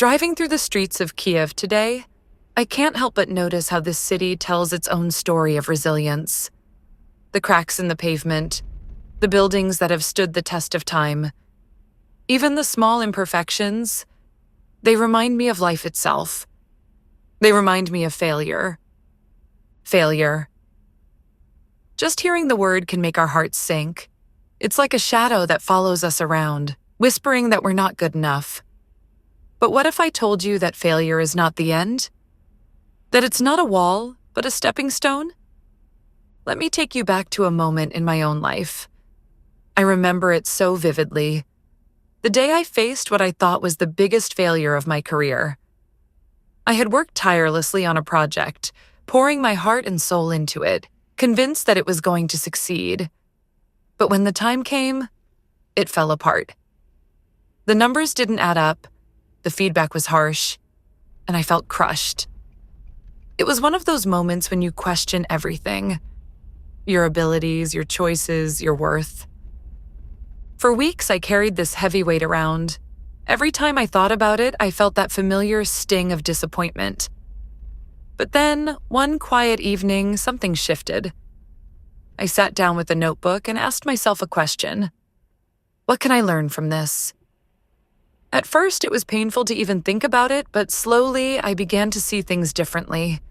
Driving through the streets of Kyiv today, I can't help but notice how this city tells its own story of resilience. The cracks in the pavement, the buildings that have stood the test of time, even the small imperfections, they remind me of life itself. They remind me of failure. Failure. Just hearing the word can make our hearts sink. It's like a shadow that follows us around, whispering that we're not good enough. But what if I told you that failure is not the end? That it's not a wall, but a stepping stone? Let me take you back to a moment in my own life. I remember it so vividly. The day I faced what I thought was the biggest failure of my career. I had worked tirelessly on a project, pouring my heart and soul into it, convinced that it was going to succeed. But when the time came, it fell apart. The numbers didn't add up, the feedback was harsh, and I felt crushed. It was one of those moments when you question everything. Your abilities, your choices, your worth. For weeks, I carried this heavy weight around. Every time I thought about it, I felt that familiar sting of disappointment. But then, one quiet evening, something shifted. I sat down with a notebook and asked myself a question. What can I learn from this? At first, it was painful to even think about it, but slowly, I began to see things differently.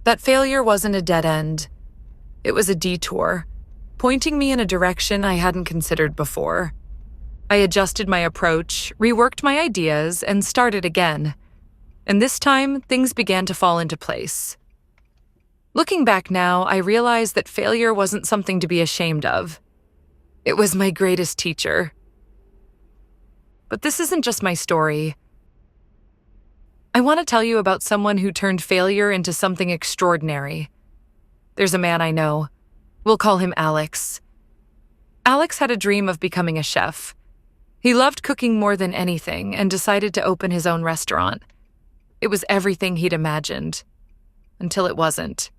That failure wasn't a dead end. It was a detour, pointing me in a direction I hadn't considered before. I adjusted my approach, reworked my ideas, and started again. And this time, things began to fall into place. Looking back now, I realized that failure wasn't something to be ashamed of. It was my greatest teacher. But this isn't just my story. I want to tell you about someone who turned failure into something extraordinary. There's a man I know. We'll call him Alex. Alex had a dream of becoming a chef. He loved cooking more than anything and decided to open his own restaurant. It was everything he'd imagined, until it wasn't.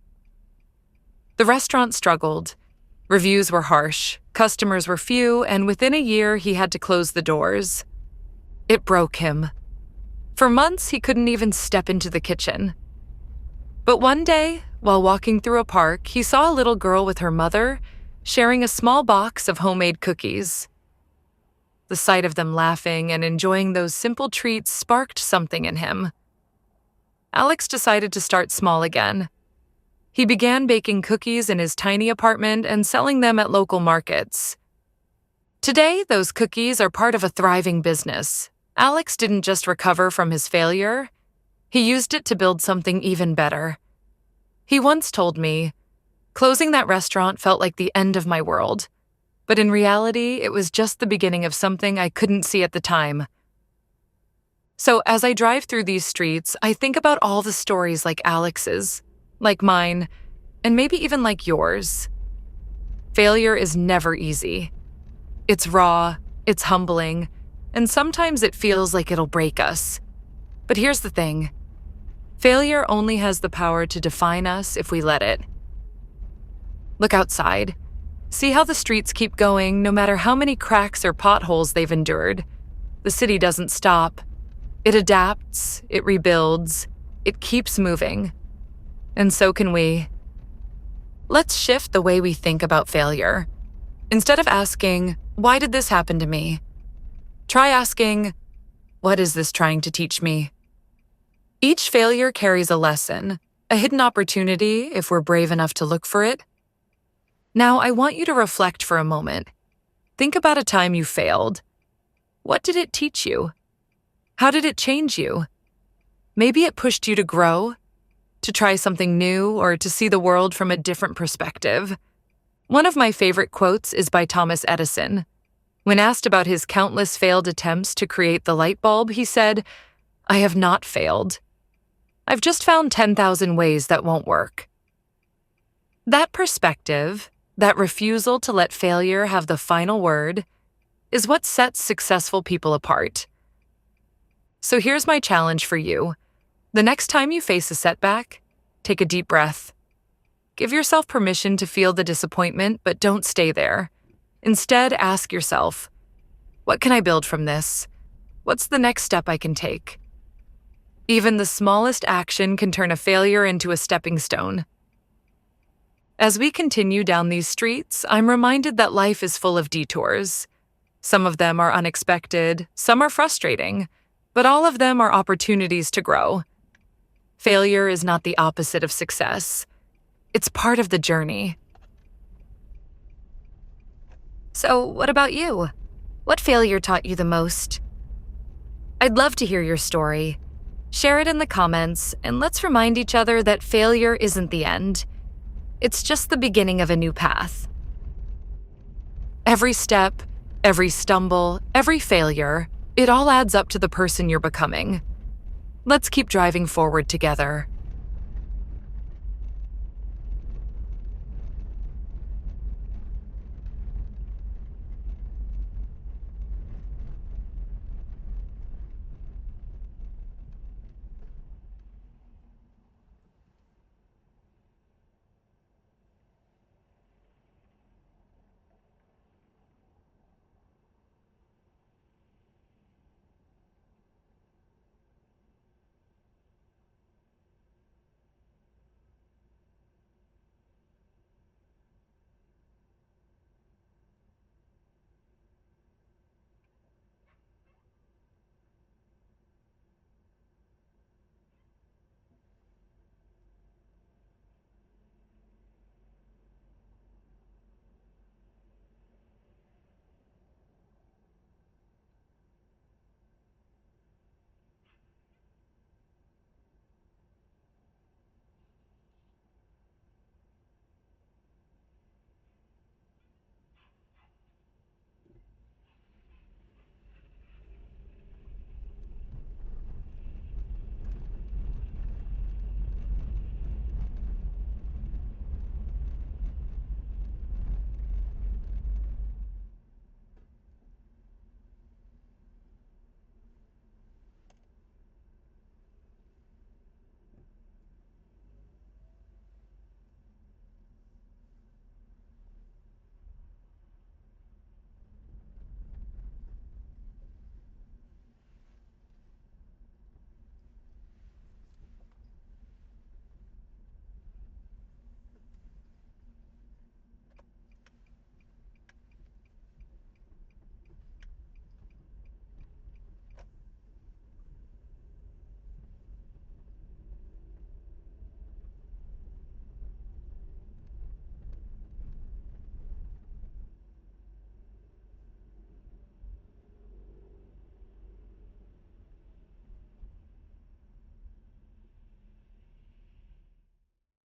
The restaurant struggled. Reviews were harsh, customers were few, and within a year he had to close the doors. It broke him. For months, he couldn't even step into the kitchen. But one day, while walking through a park, he saw a little girl with her mother sharing a small box of homemade cookies. The sight of them laughing and enjoying those simple treats sparked something in him. Alex decided to start small again. He began baking cookies in his tiny apartment and selling them at local markets. Today, those cookies are part of a thriving business. Alex didn't just recover from his failure, he used it to build something even better. He once told me, "Closing that restaurant felt like the end of my world. But in reality, it was just the beginning of something I couldn't see at the time." So as I drive through these streets, I think about all the stories like Alex's, like mine, and maybe even like yours. Failure is never easy. It's raw, it's humbling, and sometimes it feels like it'll break us. But here's the thing. Failure only has the power to define us if we let it. Look outside. See how the streets keep going no matter how many cracks or potholes they've endured. The city doesn't stop. It adapts, it rebuilds, it keeps moving. And so can we. Let's shift the way we think about failure. Instead of asking, "Why did this happen to me?" Try asking, "What is this trying to teach me?" Each failure carries a lesson, a hidden opportunity if we're brave enough to look for it. Now, I want you to reflect for a moment. Think about a time you failed. What did it teach you? How did it change you? Maybe it pushed you to grow, to try something new, or to see the world from a different perspective. One of my favorite quotes is by Thomas Edison. When asked about his countless failed attempts to create the light bulb, he said, "I have not failed. I've just found 10,000 ways that won't work." That perspective, that refusal to let failure have the final word, is what sets successful people apart. So here's my challenge for you. The next time you face a setback, take a deep breath. Give yourself permission to feel the disappointment, but don't stay there. Instead, ask yourself, what can I build from this? What's the next step I can take? Even the smallest action can turn a failure into a stepping stone. As we continue down these streets, I'm reminded that life is full of detours. Some of them are unexpected, some are frustrating, but all of them are opportunities to grow. Failure is not the opposite of success. It's part of the journey. So, what about you? What failure taught you the most? I'd love to hear your story. Share it in the comments, and let's remind each other that failure isn't the end. It's just the beginning of a new path. Every step, every stumble, every failure, it all adds up to the person you're becoming. Let's keep driving forward together.